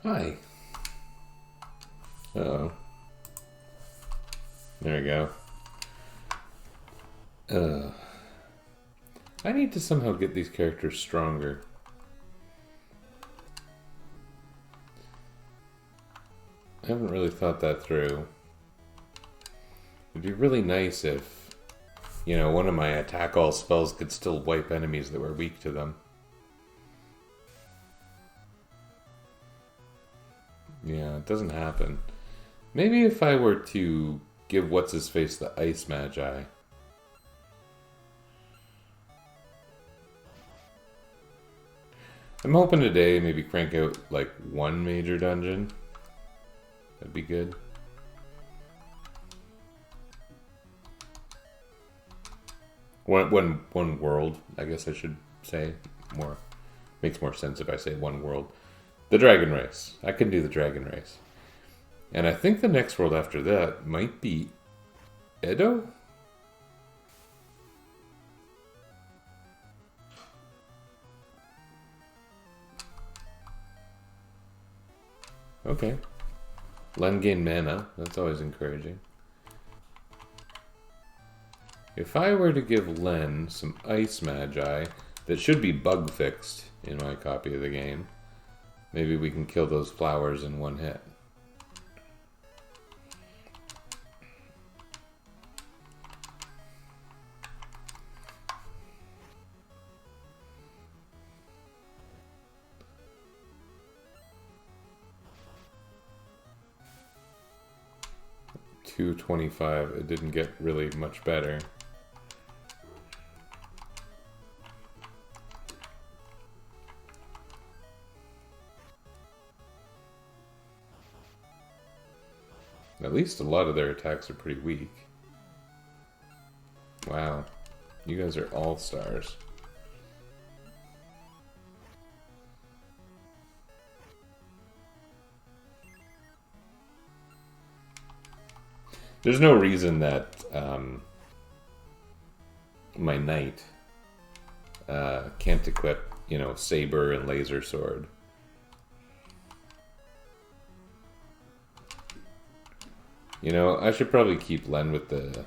Hi. Uh-oh. There we go. I need to somehow get these characters stronger. I haven't really thought that through. It'd be really nice if, one of my attack all spells could still wipe enemies that were weak to them. Yeah, it doesn't happen. Maybe if I were to give What's-His-Face the Ice Magi. I'm hoping today maybe crank out like one major dungeon. That'd be good. One world, I guess I should say. More makes more sense if I say one world. The Dragon Race. I can do the Dragon Race. And I think the next world after that might be Edo? Okay. Len gain mana. That's always encouraging. If I were to give Len some Ice Magi that should be bug fixed in my copy of the game, maybe we can kill those flowers in one hit. $225. It didn't get really much better. At least a lot of their attacks are pretty weak. Wow. You guys are all stars. There's no reason that my knight can't equip, saber and laser sword. I should probably keep Len with the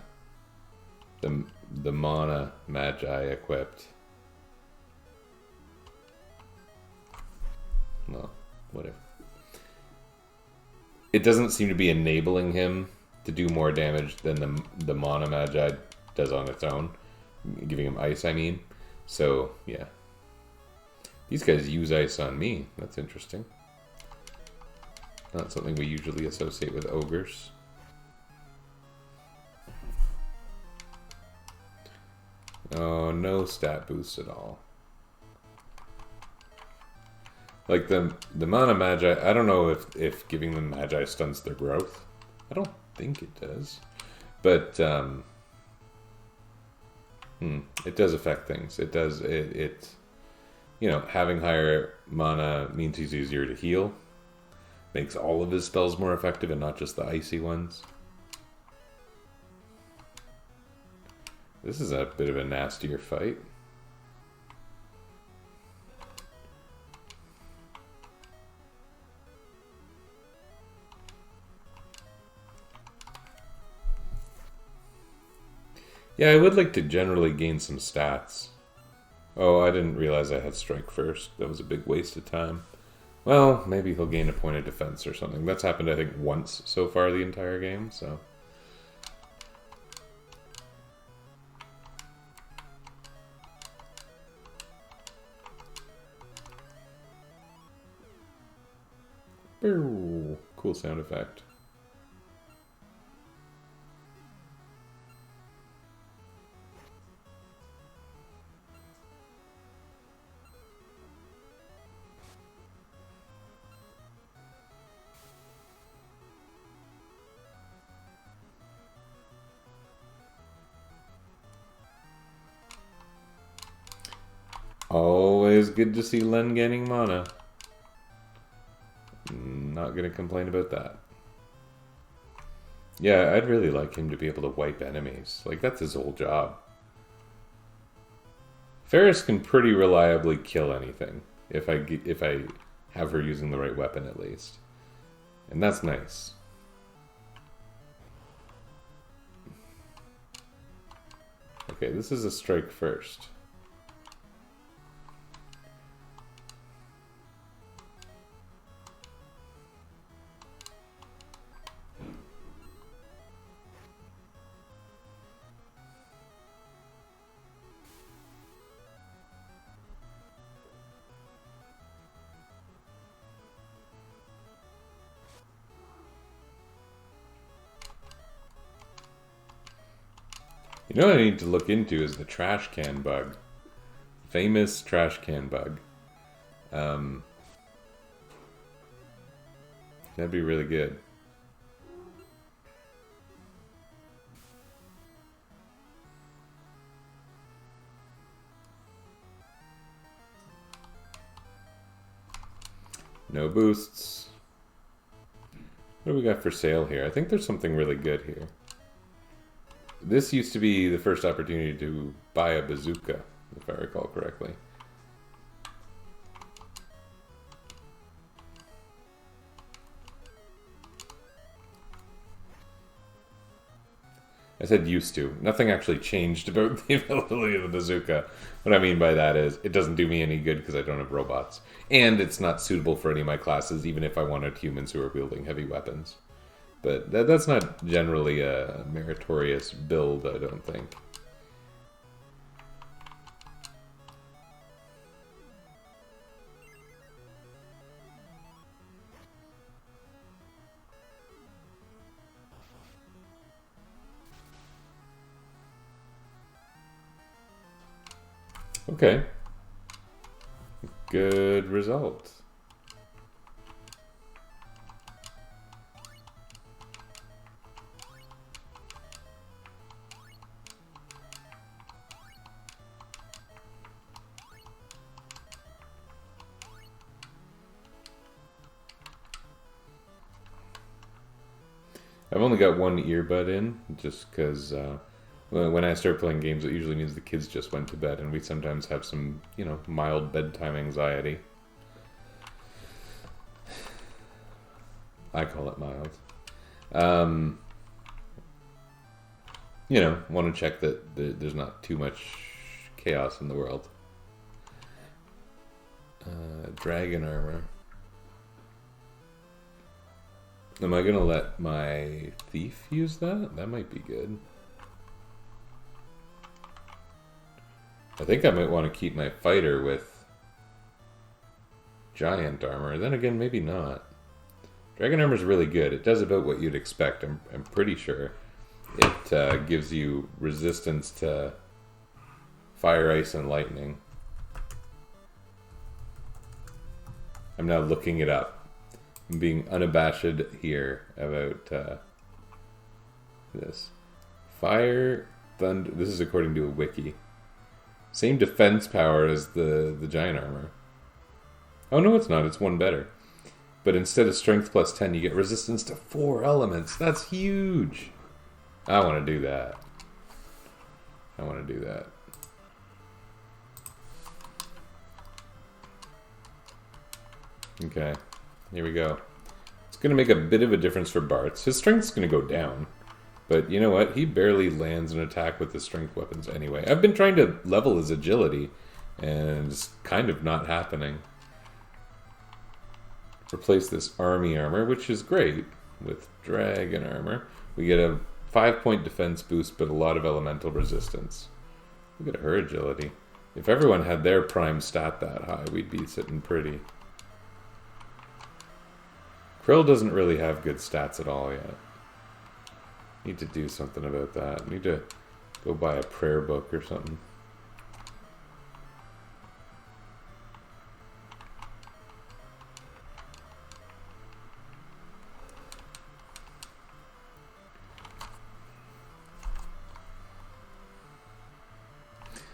mana magi equipped. Well, whatever. It doesn't seem to be enabling him to do more damage than the mana magi does on its own, giving him ice. I mean, so yeah. These guys use ice on me. That's interesting. Not something we usually associate with ogres. Oh, no stat boost at all. Like the mana magi, I don't know if giving them magi stunts their growth. I don't think it does. But it does affect things. It does having higher mana means he's easier to heal. Makes all of his spells more effective and not just the icy ones. This is a bit of a nastier fight. Yeah, I would like to generally gain some stats. Oh, I didn't realize I had strike first. That was a big waste of time. Well, maybe he'll gain a point of defense or something. That's happened, I think, once so far the entire game, so... Ooh, cool sound effect. Always good to see Len gaining mana. Not gonna complain about that. Yeah, I'd really like him to be able to wipe enemies. Like, that's his whole job. Ferris can pretty reliably kill anything if I have her using the right weapon at least. And that's nice. Okay, this is a strike first. You know what I need to look into is the trash can bug. Famous trash can bug. That'd be really good. No boosts. What do we got for sale here? I think there's something really good here. This used to be the first opportunity to buy a bazooka, if I recall correctly. I said used to. Nothing actually changed about the availability of the bazooka. What I mean by that is it doesn't do me any good because I don't have robots. And it's not suitable for any of my classes, even if I wanted humans who are wielding heavy weapons. But that's not generally a meritorious build, I don't think. Okay. Good result. I've only got one earbud in, just because when I start playing games, it usually means the kids just went to bed, and we sometimes have some, you know, mild bedtime anxiety. I call it mild. You know, want to check that there's not too much chaos in the world. Dragon armor. Am I going to let my thief use that? That might be good. I think I might want to keep my fighter with giant armor. Then again, maybe not. Dragon armor is really good. It does about what you'd expect. I'm pretty sure it gives you resistance to fire, ice, and lightning. I'm now looking it up. I'm being unabashed here about this. Fire, thunder. This is according to a wiki. Same defense power as the giant armor. Oh no, it's not. It's one better. But instead of strength plus 10, you get resistance to 4 elements. That's huge. I want to do that. I want to do that. Okay. Here we go. It's going to make a bit of a difference for Bartz. His strength's going to go down. But you know what? He barely lands an attack with the strength weapons anyway. I've been trying to level his agility, and it's kind of not happening. Replace this army armor, which is great, with dragon armor. We get a 5-point defense boost, but a lot of elemental resistance. Look at her agility. If everyone had their prime stat that high, we'd be sitting pretty. Krill doesn't really have good stats at all yet. Need to do something about that. Need to go buy a prayer book or something.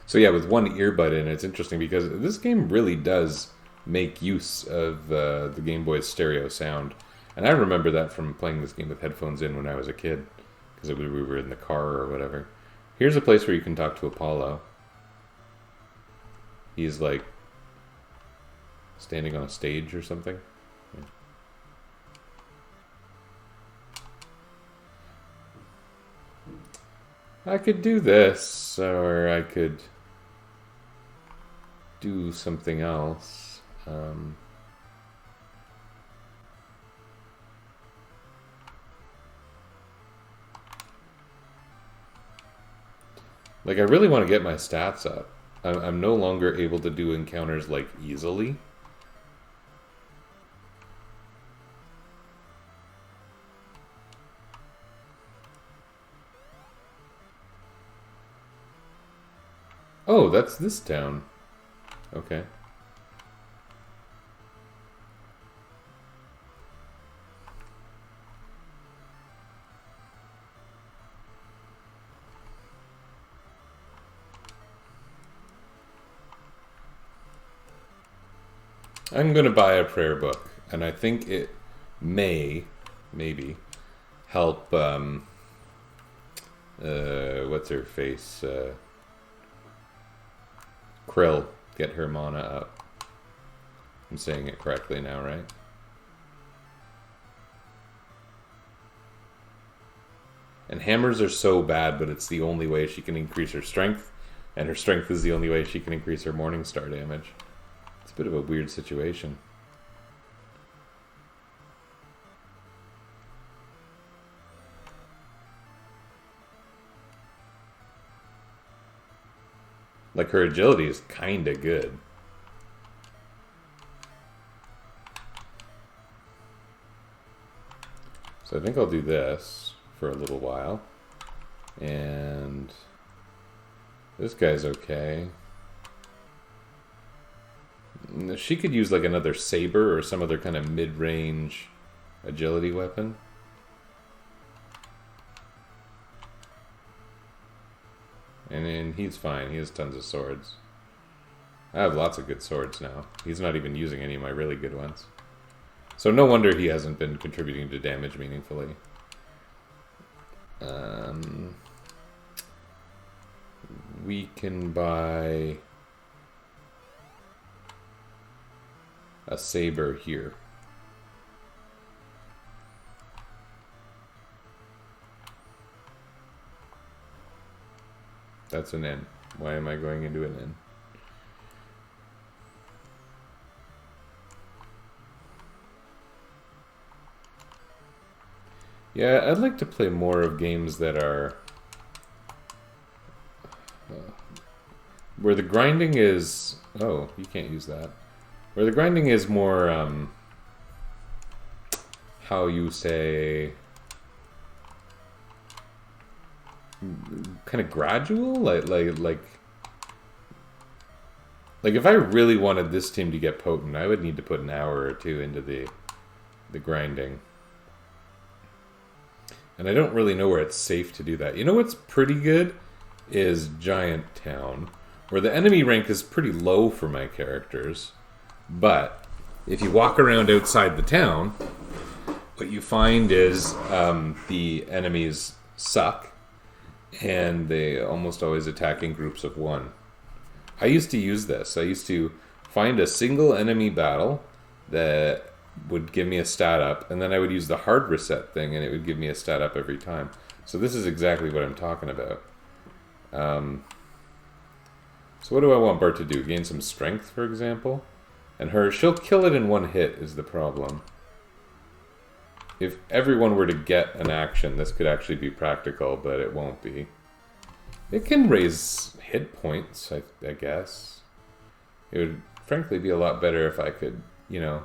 So yeah, with one earbud in, it's interesting because this game really does make use of the Game Boy's stereo sound. And I remember that from playing this game with headphones in when I was a kid. Because we were in the car or whatever. Here's a place where you can talk to Apollo. He's like Standing on a stage or something. I could do this, or I could do something else. Like, I really want to get my stats up. I'm no longer able to do encounters, like, easily. Oh, that's this town. Okay. I'm going to buy a prayer book, and I think it maybe, help, what's her face, Krill, get her mana up. I'm saying it correctly now, right? And hammers are so bad, but it's the only way she can increase her strength, and her strength is the only way she can increase her Morningstar damage. It's a bit of a weird situation. Like, her agility is kinda good. So I think I'll do this for a little while. And this guy's okay. She could use like another saber or some other kind of mid-range agility weapon. And he's fine. He has tons of swords. I have lots of good swords now. He's not even using any of my really good ones. So no wonder he hasn't been contributing to damage meaningfully. We can buy a saber here. That's an N. Why am I going into an N? Yeah, I'd like to play more of games that are where the grinding is... Oh, you can't use that. Where the grinding is more, how you say... kind of gradual? Like if I really wanted this team to get potent, I would need to put an hour or two into the grinding. And I don't really know where it's safe to do that. You know what's pretty good is Giant Town, where the enemy rank is pretty low for my characters. But if you walk around outside the town, what you find is the enemies suck, and they almost always attack in groups of one. I used to use this. I used to find a single enemy battle that would give me a stat up, and then I would use the hard reset thing, and it would give me a stat up every time. So this is exactly what I'm talking about. So what do I want Bart to do? Gain some strength, for example? And she'll kill it in one hit is the problem. If everyone were to get an action, this could actually be practical, but it won't be. It can raise hit points, I guess. It would frankly be a lot better if I could, you know,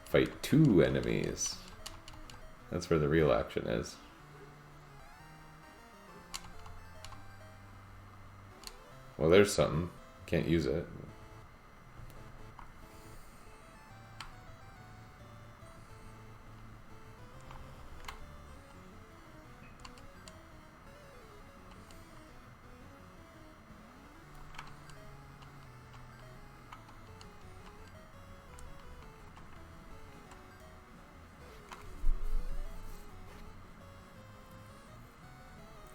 fight two enemies. That's where the real action is. Well, there's something. Can't use it.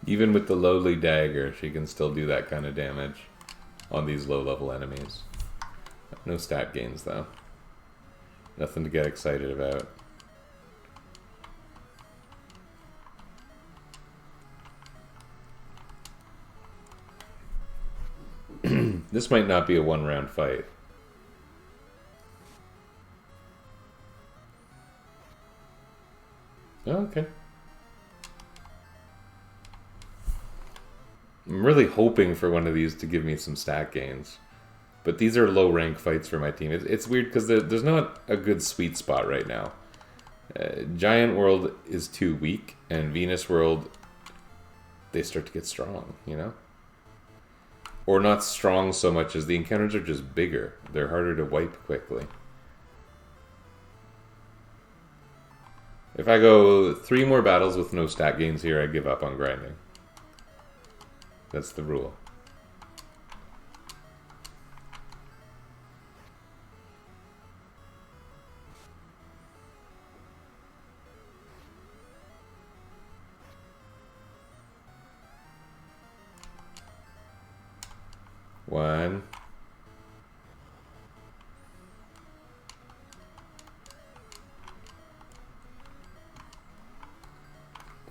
Even with the lowly dagger, she can still do that kind of damage on these low-level enemies. No stat gains, though. Nothing to get excited about. This might not be a one-round fight. Oh, okay. I'm really hoping for one of these to give me some stat gains. But these are low-rank fights for my team. It's weird because there's not a good sweet spot right now. Giant World is too weak, and Venus World, they start to get strong, you know? Or not strong so much as the encounters are just bigger. They're harder to wipe quickly. If I go 3 more battles with no stat gains here, I give up on grinding. That's the rule. One.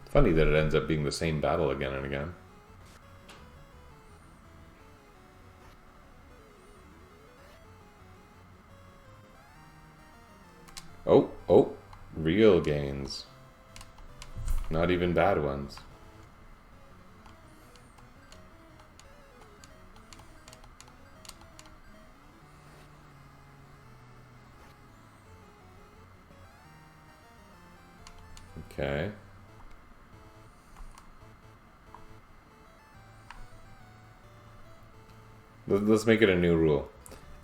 Funny that it ends up being the same battle again and again. Oh, real gains. Not even bad ones. Okay. Let's make it a new rule.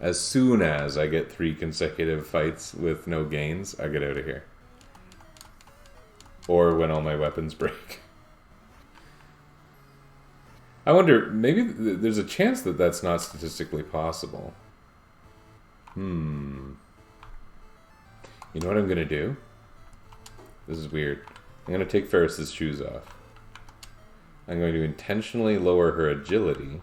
As soon as I get 3 consecutive fights with no gains, I get out of here. Or when all my weapons break. I wonder, maybe there's a chance that that's not statistically possible. You know what I'm going to do? This is weird. I'm going to take Ferris's shoes off. I'm going to intentionally lower her agility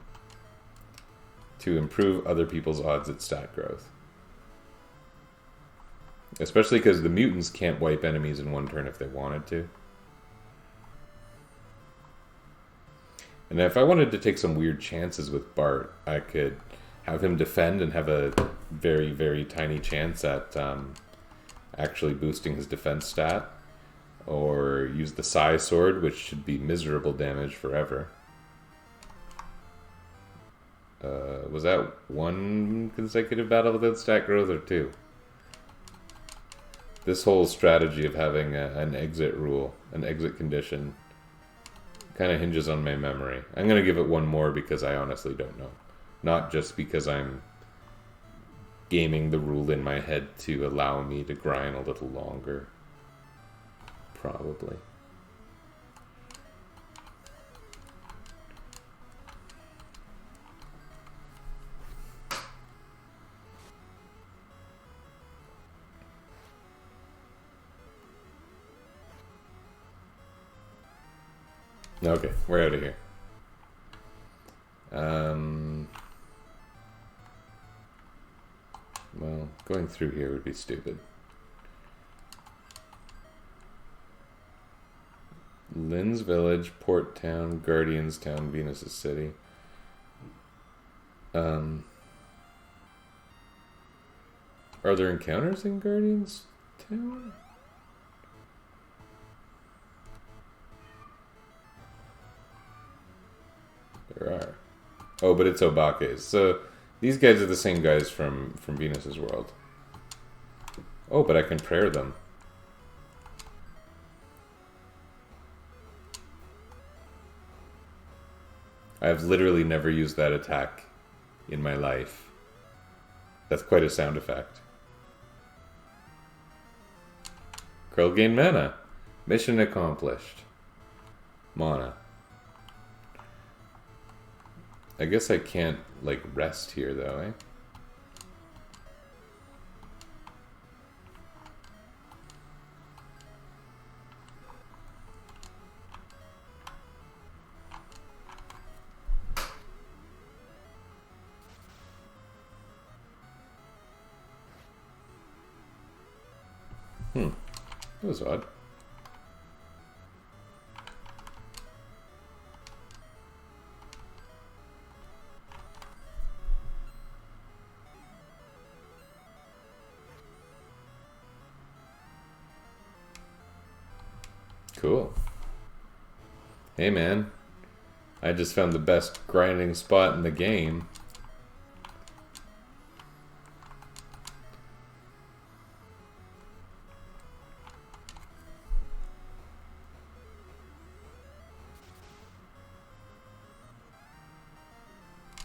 to improve other people's odds at stat growth. Especially because the mutants can't wipe enemies in one turn if they wanted to. And if I wanted to take some weird chances with Bart, I could have him defend and have a very, very tiny chance at actually boosting his defense stat. Or use the Psi Sword, which should be miserable damage forever. Was that 1 consecutive battle without stat growth or 2? This whole strategy of having an exit rule, an exit condition, kind of hinges on my memory. I'm going to give it 1 more because I honestly don't know. Not just because I'm gaming the rule in my head to allow me to grind a little longer. Probably. Okay, we're out of here. Well, going through here would be stupid. Lynn's Village, Port Town, Guardians Town, Venus' City. Are there encounters in Guardians Town? There are. Oh, but it's Obake's. So these guys are the same guys from Venus' world. Oh, but I can prayer them. I've literally never used that attack in my life. That's quite a sound effect. Krill gain mana. Mission accomplished. Mana. I guess I can't, like, rest here, though, eh? That was odd. Cool. Hey man, I just found the best grinding spot in the game.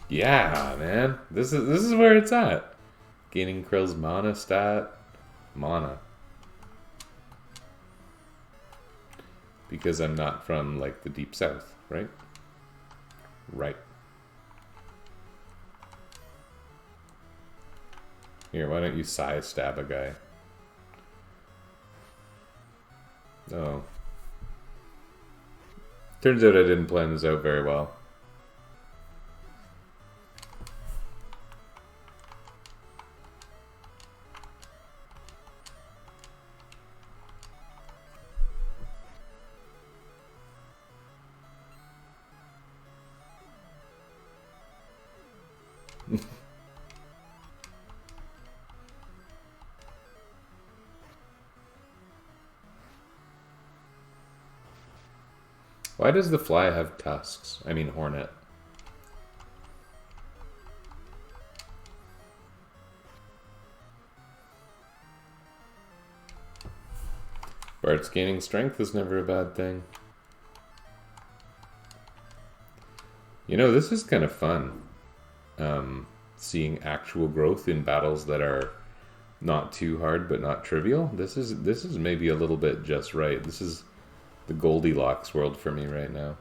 Yeah, man. This is where it's at. Gaining Krill's mana stat. Mana. Because I'm not from, like, the Deep South, right? Right. Here, why don't you size stab a guy? Oh. Turns out I didn't plan this out very well. Why does the fly have tusks? I mean, hornet. Bart's gaining strength is never a bad thing. You know, this is kind of fun. Seeing actual growth in battles that are not too hard but not trivial. This is maybe a little bit just right. This is the Goldilocks world for me right now.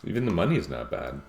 Even the money is not bad.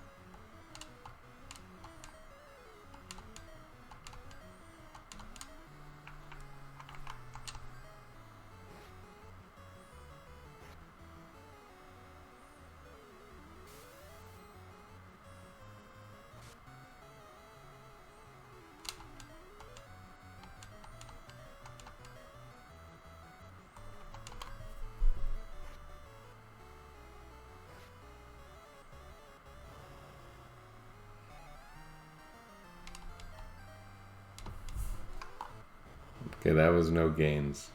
Okay, that was no gains.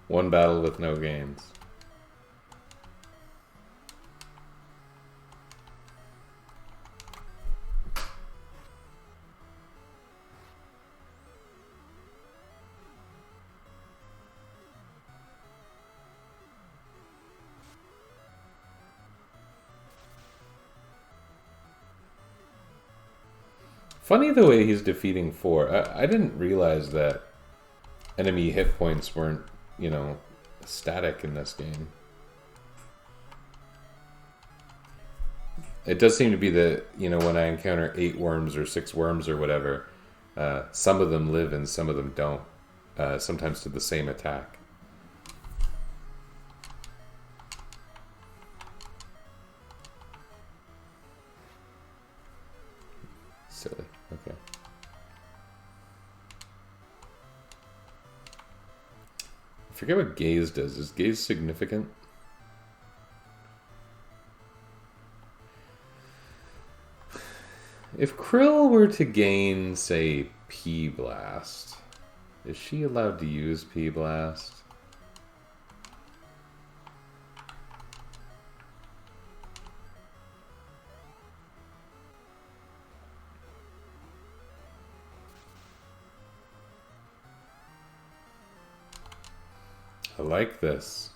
One battle with no gains. Funny the way he's defeating 4. I didn't realize that enemy hit points weren't, you know, static in this game. It does seem to be that, you know, when I encounter 8 worms or 6 worms or whatever, some of them live and some of them don't. Sometimes to the same attack. Silly. Okay. I forget what gaze does. Is gaze significant? If Krill were to gain, say, P-Blast, is she allowed to use P-Blast? I like this.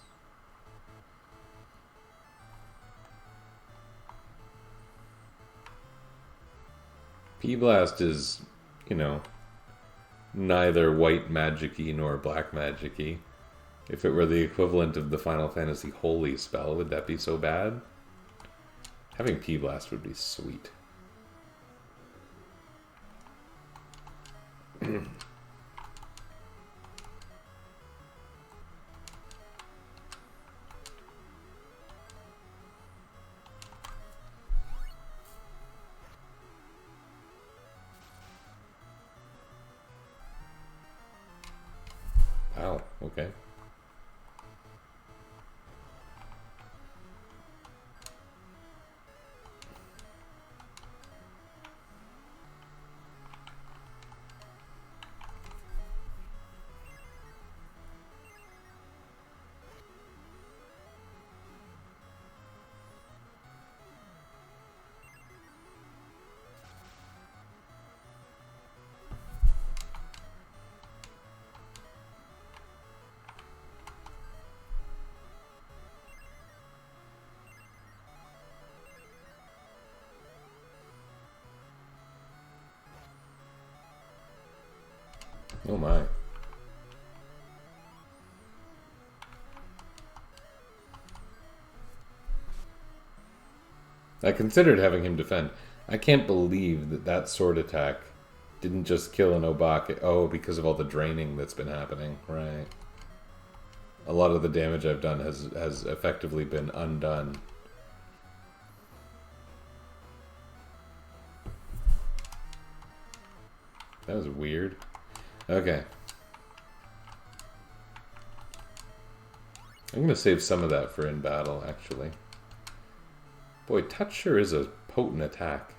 P-Blast is, you know, neither white magic-y nor black magic-y. If it were the equivalent of the Final Fantasy Holy spell, would that be so bad? Having P-Blast would be sweet. Wow, okay. Oh my. I considered having him defend. I can't believe that that sword attack didn't just kill an Obake. Oh, because of all the draining that's been happening. Right. A lot of the damage I've done has effectively been undone. That was weird. Okay. I'm going to save some of that for in battle, actually. Boy, touch sure is a potent attack.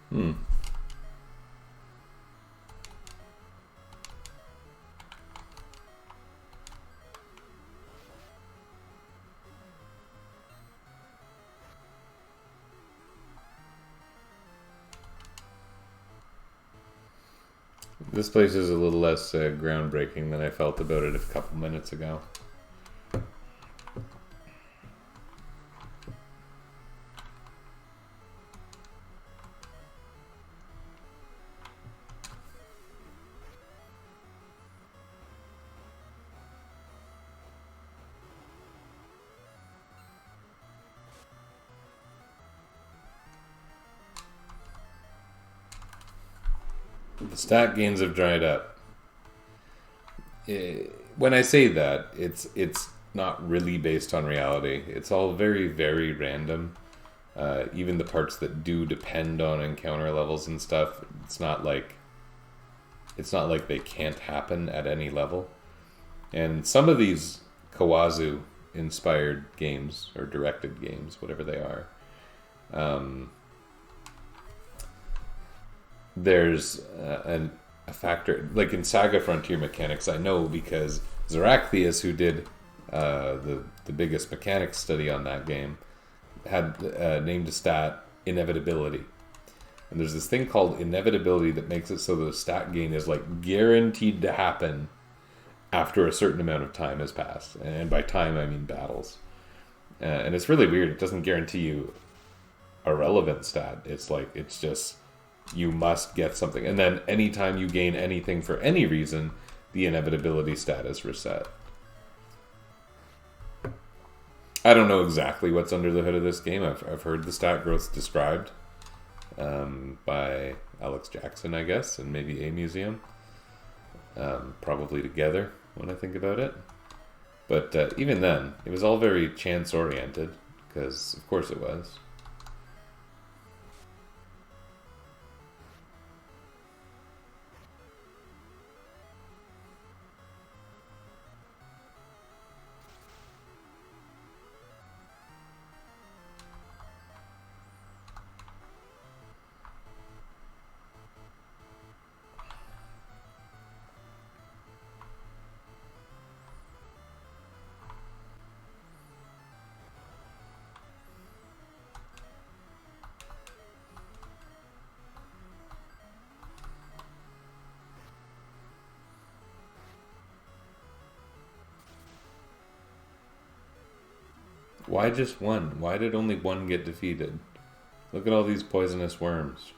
Hmm. This place is a little less groundbreaking than I felt about it a couple minutes ago. The stat gains have dried up. When I say that, it's not really based on reality. It's all very, very random. Even the parts that do depend on encounter levels and stuff, it's not like they can't happen at any level. And some of these Kawazu inspired games or directed games, whatever they are, there's a factor like in Saga Frontier Mechanics. I know because Zarachthius, who did the biggest mechanics study on that game, had named a stat inevitability. And there's this thing called inevitability that makes it so the stat gain is like guaranteed to happen after a certain amount of time has passed. And by time, I mean battles. And it's really weird. It doesn't guarantee you a relevant stat. It's like, it's just, you must get something. And then anytime you gain anything for any reason, the inevitability stat is reset. I don't know exactly what's under the hood of this game. I've heard the stat growth described by Alex Jackson, I guess, and maybe A Museum. Probably together when I think about it. But even then, it was all very chance-oriented, because of course it was. Why just one? Why did only one get defeated? Look at all these poisonous worms.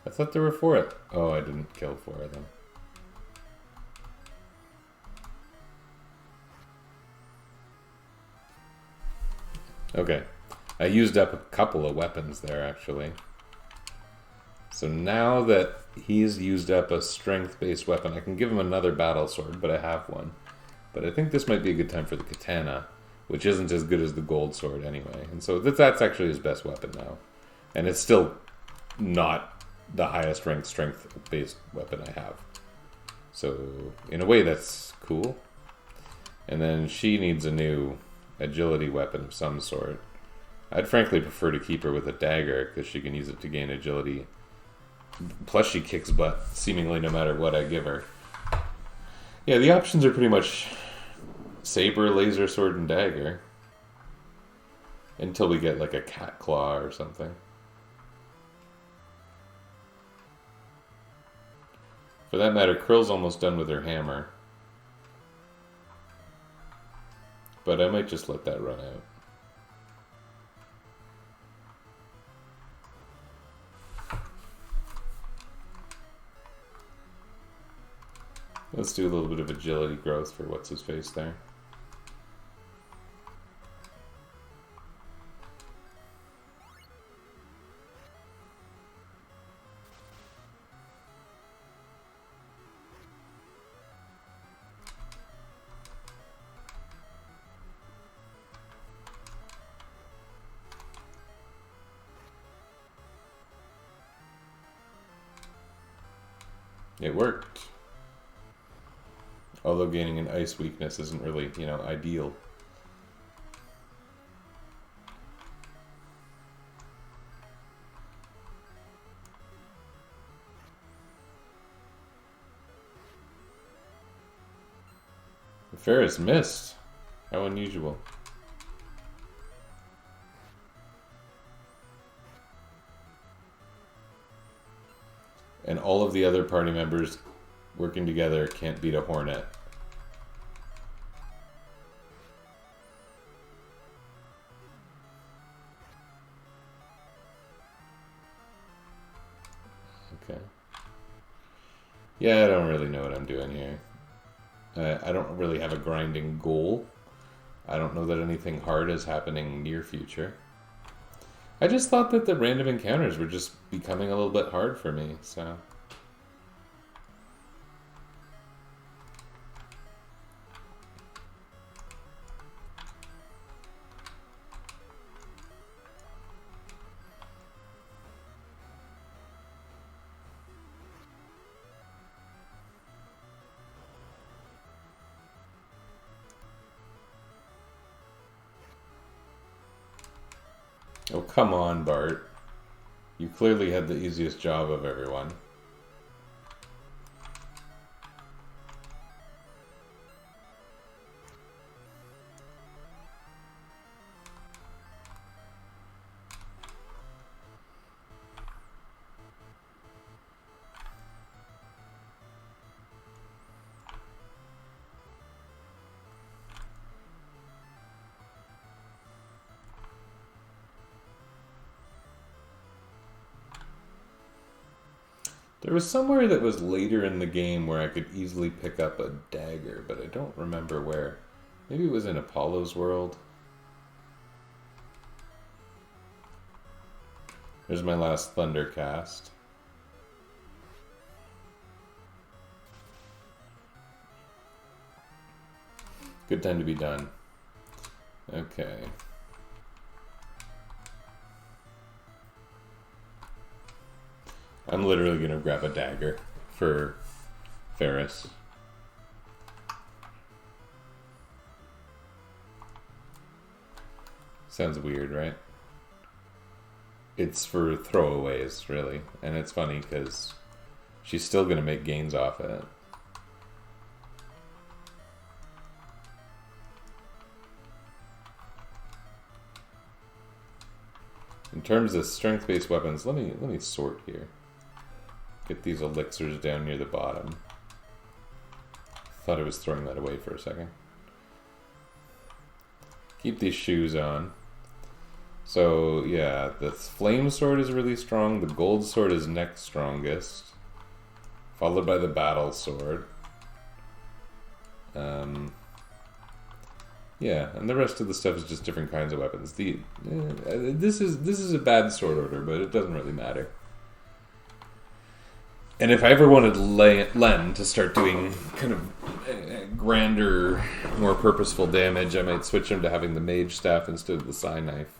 I thought there were 4. Oh, I didn't kill 4 of them. Okay. I used up a couple of weapons there, actually. So now that he's used up a strength-based weapon, I can give him another battle sword, but I have one. But I think this might be a good time for the katana, which isn't as good as the gold sword anyway. And so that's actually his best weapon now. And it's still not the highest ranked strength-based weapon I have. So, in a way, that's cool. And then she needs a new agility weapon of some sort. I'd frankly prefer to keep her with a dagger, because she can use it to gain agility. Plus she kicks butt, seemingly no matter what I give her. Yeah, the options are pretty much saber, laser sword, and dagger. Until we get like a cat claw or something. For that matter, Krill's almost done with her hammer. But I might just let that run out. Let's do a little bit of agility growth for what's-his-face there. It worked. Although gaining an ice weakness isn't really, ideal. The Ferris missed. How unusual. And all of the other party members working together can't beat a Hornet. Okay. Yeah, I don't really know what I'm doing here. I don't really have a grinding goal. I don't know that anything hard is happening near future. I just thought that the random encounters were just becoming a little bit hard for me, so... Oh, come on, Bart. You clearly had the easiest job of everyone. There was somewhere that was later in the game where I could easily pick up a dagger, but I don't remember where. Maybe it was in Apollo's world. There's my last thunder cast. Good time to be done. Okay. I'm literally gonna grab a dagger for Ferris. Sounds weird, right? It's for throwaways, really. And it's funny because she's still gonna make gains off it. In terms of strength-based weapons, let me sort here. Get these elixirs down near the bottom. Thought I was throwing that away for a second. Keep these shoes on. So yeah, the flame sword is really strong. The gold sword is next strongest, followed by the battle sword. Yeah, and the rest of the stuff is just different kinds of weapons. This is a bad sword order, but it doesn't really matter. And if I ever wanted Len to start doing kind of grander, more purposeful damage, I might switch him to having the mage staff instead of the Psi knife.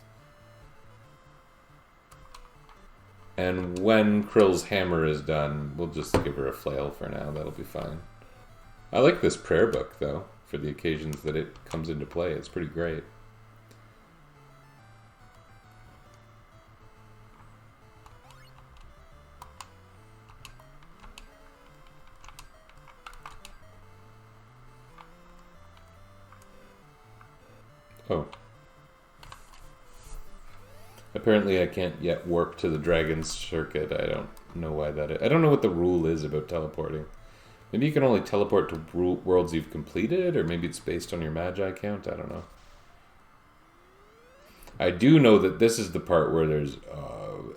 And when Krill's hammer is done, we'll just give her a flail for now. That'll be fine. I like this prayer book, though, for the occasions that it comes into play. It's pretty great. Oh. Apparently I can't yet warp to the Dragon's Circuit. I don't know why that is. I don't know what the rule is about teleporting. Maybe you can only teleport to worlds you've completed, or maybe it's based on your Magi count. I don't know. I do know that this is the part where there's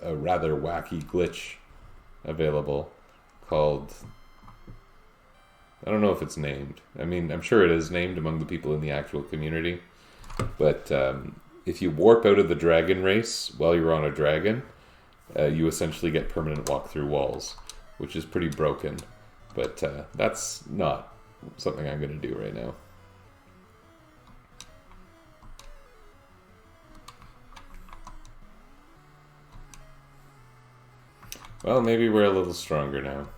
a rather wacky glitch available called... I don't know if it's named. I mean, I'm sure it is named among the people in the actual community. But if you warp out of the dragon race while you're on a dragon, you essentially get permanent walk through walls, which is pretty broken. But that's not something I'm going to do right now. Well, maybe we're a little stronger now.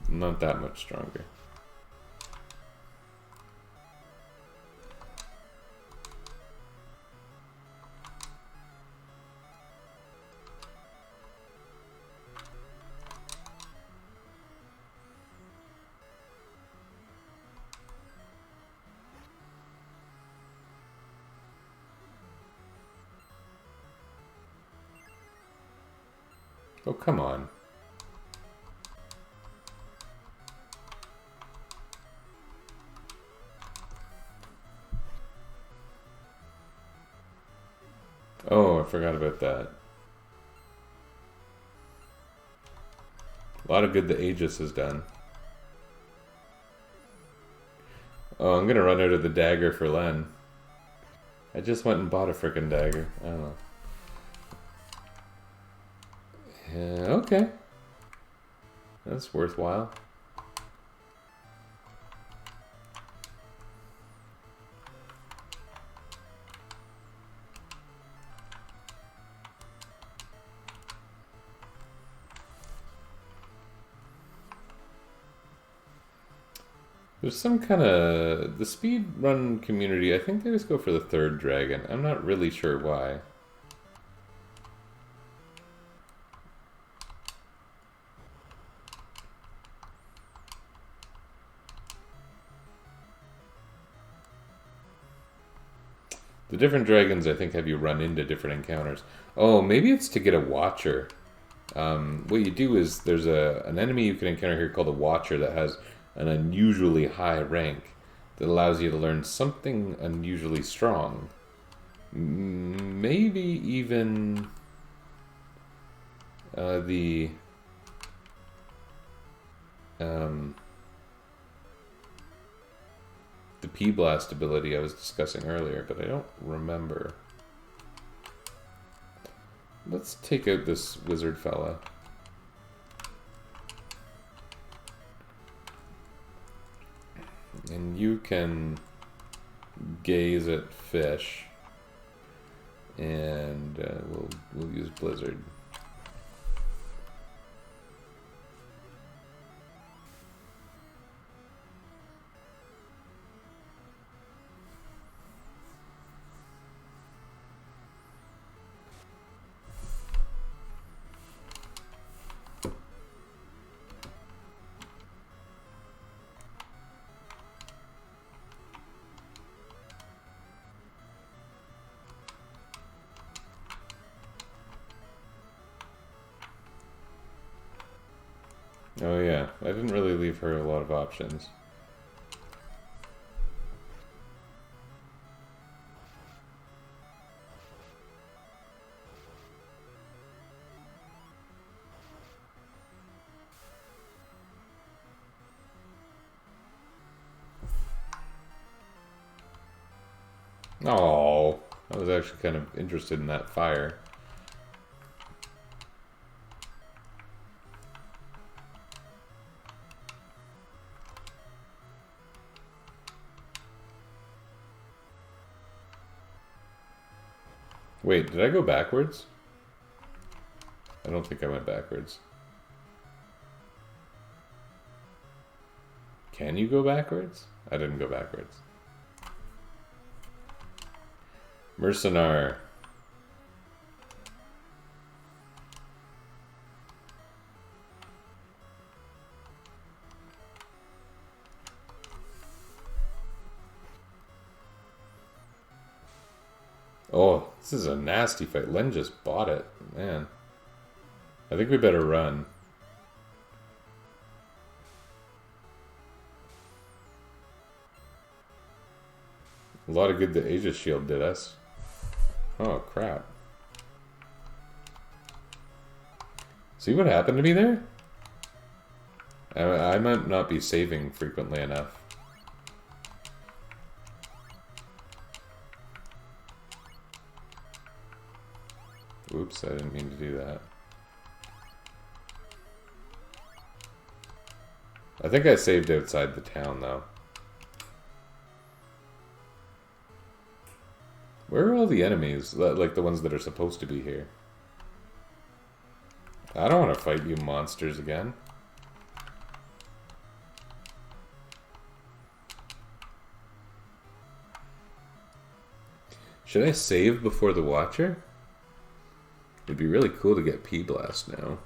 Not that much stronger. Oh, come on. Oh, I forgot about that. A lot of good the Aegis has done. Oh, I'm gonna run out of the dagger for Len. I just went and bought a frickin' dagger. Oh. Yeah, okay. That's worthwhile. There's some kind of... The speed run community, I think they just go for the third dragon. I'm not really sure why. The different dragons, I think, have you run into different encounters. Oh, maybe it's to get a Watcher. What you do is there's an enemy you can encounter here called a Watcher that has an unusually high rank that allows you to learn something unusually strong. Maybe even the P-Blast ability I was discussing earlier, but I don't remember. Let's take out this wizard fella. And you can gaze at fish. And we'll use Blizzard. Oh yeah, I didn't really leave her a lot of options. Oh, I was actually kind of interested in that fire. Wait, did I go backwards? I don't think I went backwards. Can you go backwards? I didn't go backwards. Mercenar. Oh, this is a nasty fight. Len just bought it. Man. I think we better run. A lot of good the Aegis Shield did us. Oh, crap. See what happened to me there? I might not be saving frequently enough. Oops, I didn't mean to do that. I think I saved outside the town, though. Where are all the enemies? Like the ones that are supposed to be here? I don't want to fight you monsters again. Should I save before the Watcher? It'd be really cool to get P-Blast now.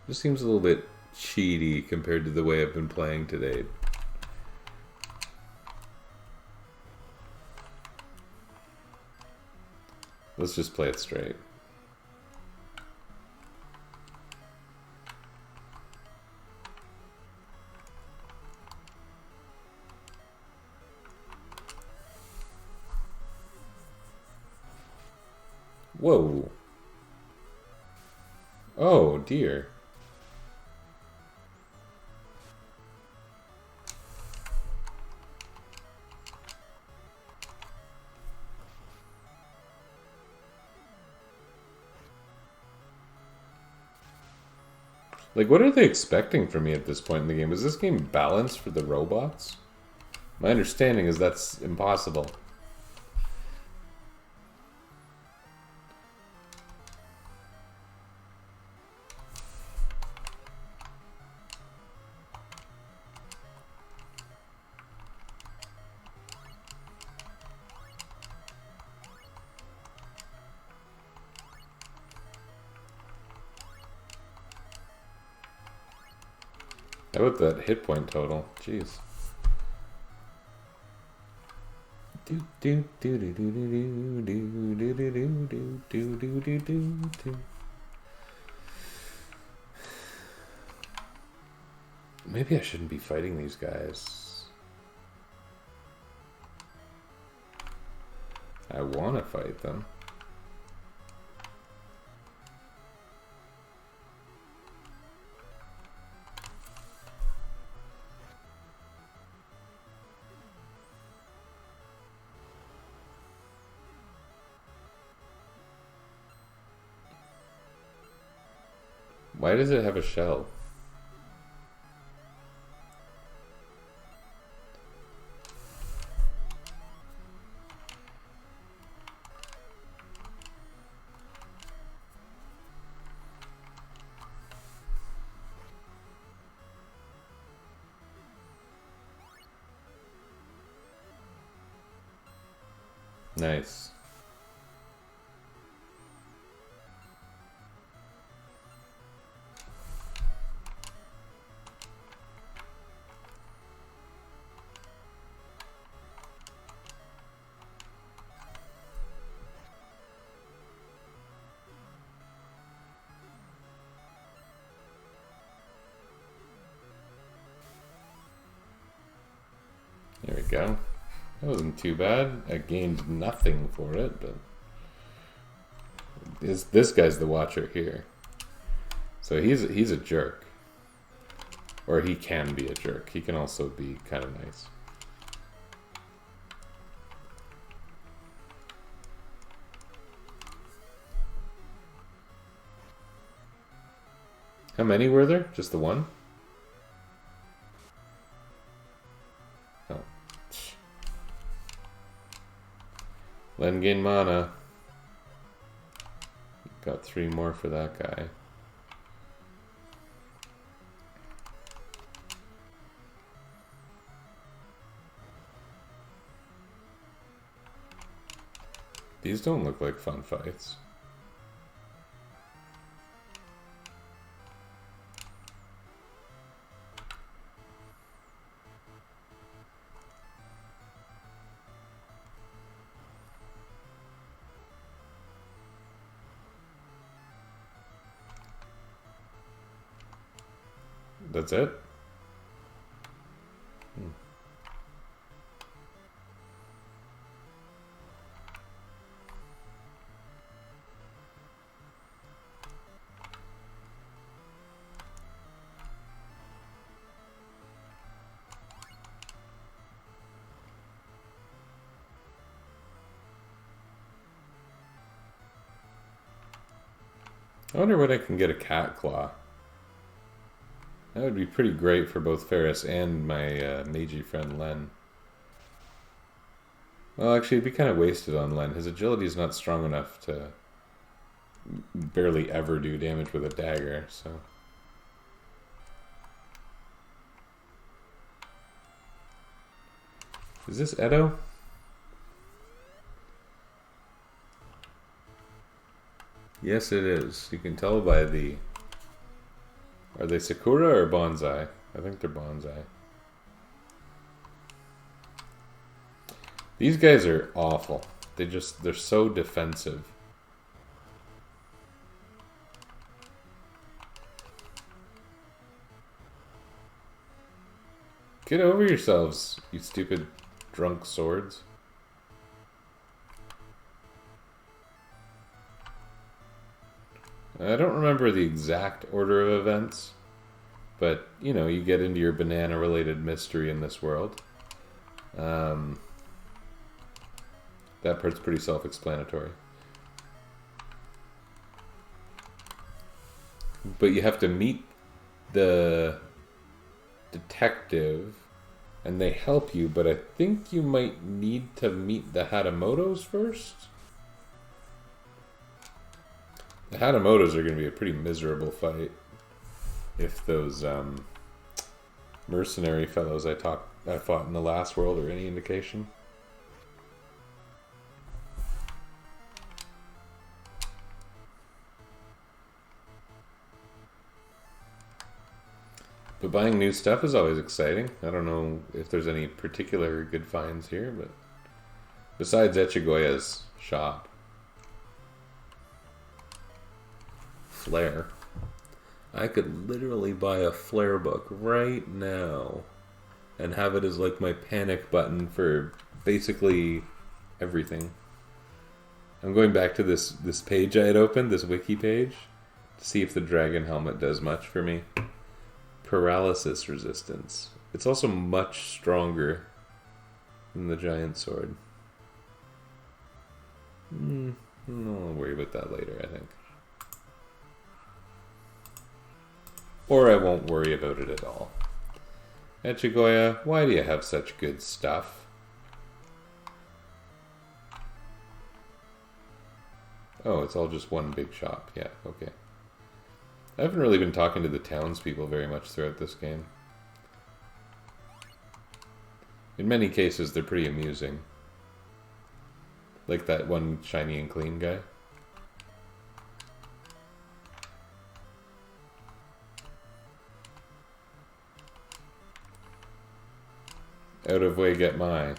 Just seems a little bit cheaty compared to the way I've been playing today. Let's just play it straight. Whoa. Oh, dear. Like, what are they expecting from me at this point in the game? Is this game balanced for the robots? My understanding is that's impossible. How about that hit point total? Jeez. Do do do do do do do do do do do do do do do. Maybe I shouldn't be fighting these guys. I want to fight them. Why does it have a shell? Nice. There we go. That wasn't too bad. I gained nothing for it, but this guy's the watcher here. So he's a jerk. Or he can be a jerk. He can also be kind of nice. How many were there? Just the one? Oh. Len gain mana. Got 3 more for that guy. These don't look like fun fights. That's it? I wonder what I can get a cat claw. That would be pretty great for both Ferris and my Meiji friend Len. Well, actually, it'd be kind of wasted on Len. His agility is not strong enough to barely ever do damage with a dagger, so... Is this Edo? Yes, it is. You can tell by the... Are they Sakura or Bonsai? I think they're Bonsai. These guys are awful. They're so defensive. Get over yourselves, you stupid drunk swords. I don't remember the exact order of events, but, you know, you get into your banana-related mystery in this world. That part's pretty self-explanatory. But you have to meet the detective, and they help you, but I think you might need to meet the Hatamotos first? The Hatamotos are going to be a pretty miserable fight if those mercenary fellows I fought in the last world are any indication. But buying new stuff is always exciting. I don't know if there's any particular good finds here, but besides Echigoya's shop. Flare. I could literally buy a flare book right now and have it as like my panic button for basically everything. I'm going back to this page I had opened, this wiki page, to see if the dragon helmet does much for me. Paralysis resistance. It's also much stronger than the giant sword. I'll worry about that later, I think. Or I won't worry about it at all. Echigoya, why do you have such good stuff? Oh, it's all just one big shop. Yeah, okay. I haven't really been talking to the townspeople very much throughout this game. In many cases, they're pretty amusing. Like that one shiny and clean guy. Out of way, get my.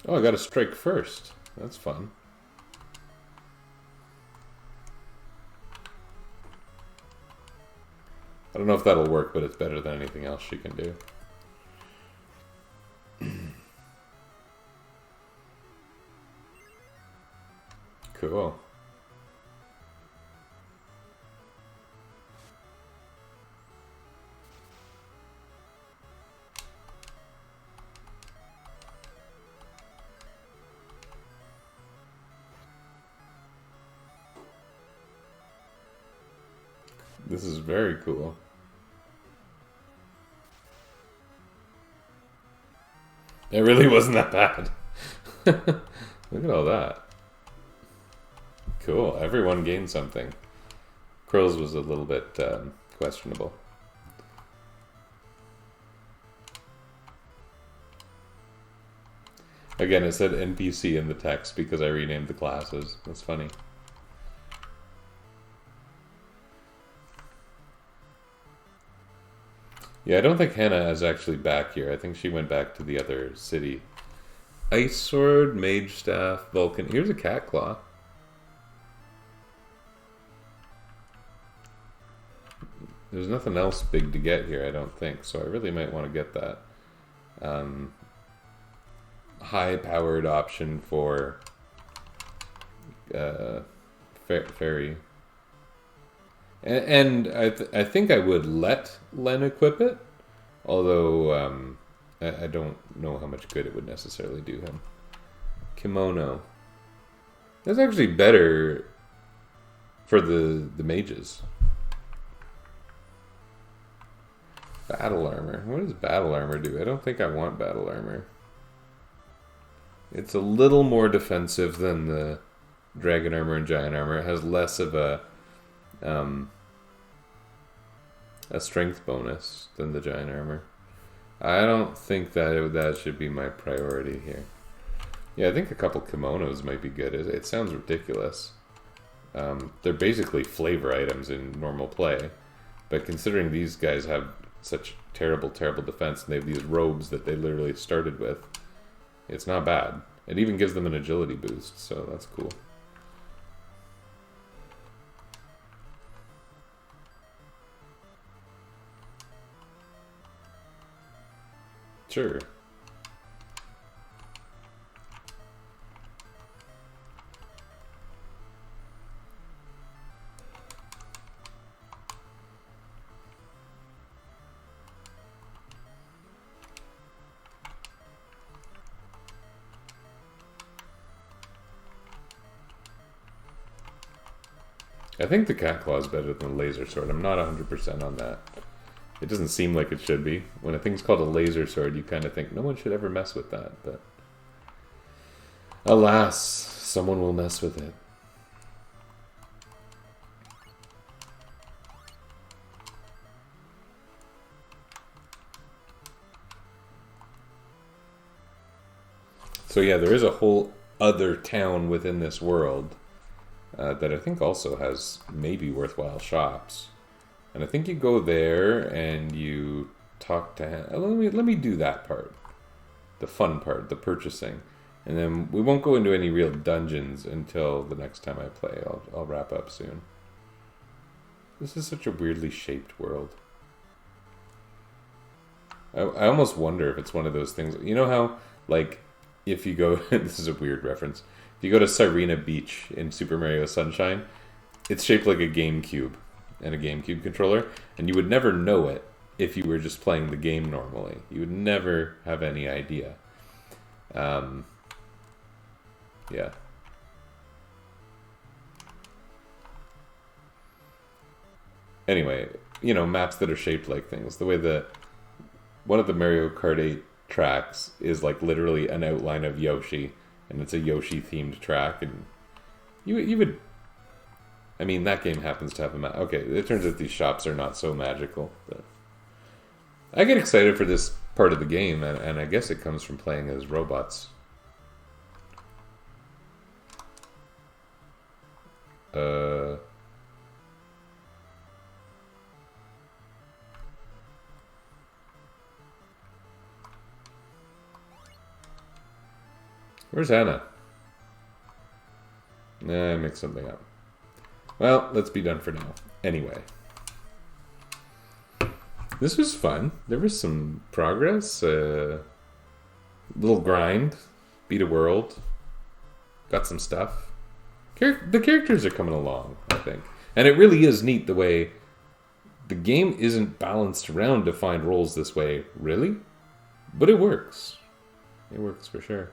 Oh, I got to strike first. That's fun. I don't know if that'll work, but it's better than anything else she can do. Cool. This is very cool. It really wasn't that bad. Look at all that. Cool. Everyone gained something. Krill's was a little bit questionable. Again, it said NPC in the text because I renamed the classes. That's funny. Yeah, I don't think Hannah is actually back here. I think she went back to the other city. Ice Sword, Mage Staff, Vulcan. Here's a Cat Claw. There's nothing else big to get here, I don't think. So I really might want to get that. High-powered option for Fairy. And I think I would let Len equip it, although I don't know how much good it would necessarily do him. Kimono. That's actually better for the mages. Battle armor. What does battle armor do? I don't think I want battle armor. It's a little more defensive than the dragon armor and giant armor. It has less of a strength bonus than the giant armor. I don't think that should be my priority here. Yeah, I think a couple kimonos might be good. It sounds ridiculous. They're basically flavor items in normal play, but considering these guys have such terrible defense and they have these robes that they literally started with, it's not bad. It even gives them an agility boost, so that's cool. Sure. I think the Cat Claw is better than the Laser Sword. I'm not 100% on that. It doesn't seem like it should be. When a thing's called a Laser Sword, you kind of think, no one should ever mess with that. But alas, someone will mess with it. So yeah, there is a whole other town within this world that I think also has maybe worthwhile shops. And I think you go there and you talk to him. Let me do that part. The fun part, the purchasing. And then we won't go into any real dungeons until the next time I play. I'll wrap up soon. This is such a weirdly shaped world. I almost wonder if it's one of those things. You know how, like, if you go... this is a weird reference. If you go to Sirena Beach in Super Mario Sunshine, it's shaped like a GameCube and a GameCube controller. And you would never know it if you were just playing the game normally. You would never have any idea. Yeah. Anyway, you know, maps that are shaped like things. The way that one of the Mario Kart 8 tracks is like literally an outline of Yoshi, and it's a Yoshi themed track, and you would... I mean, that game happens to have a map. Okay, it turns out these shops are not so magical, but I get excited for this part of the game, and I guess it comes from playing as robots. Where's Anna? Nah, I mixed something up. Well, let's be done for now. Anyway. This was fun. There was some progress. Little grind. Beat a world. Got some stuff. The characters are coming along, I think. And it really is neat the way the game isn't balanced around defined roles this way, really. But it works. It works for sure.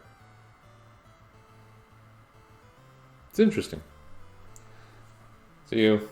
It's interesting. See you.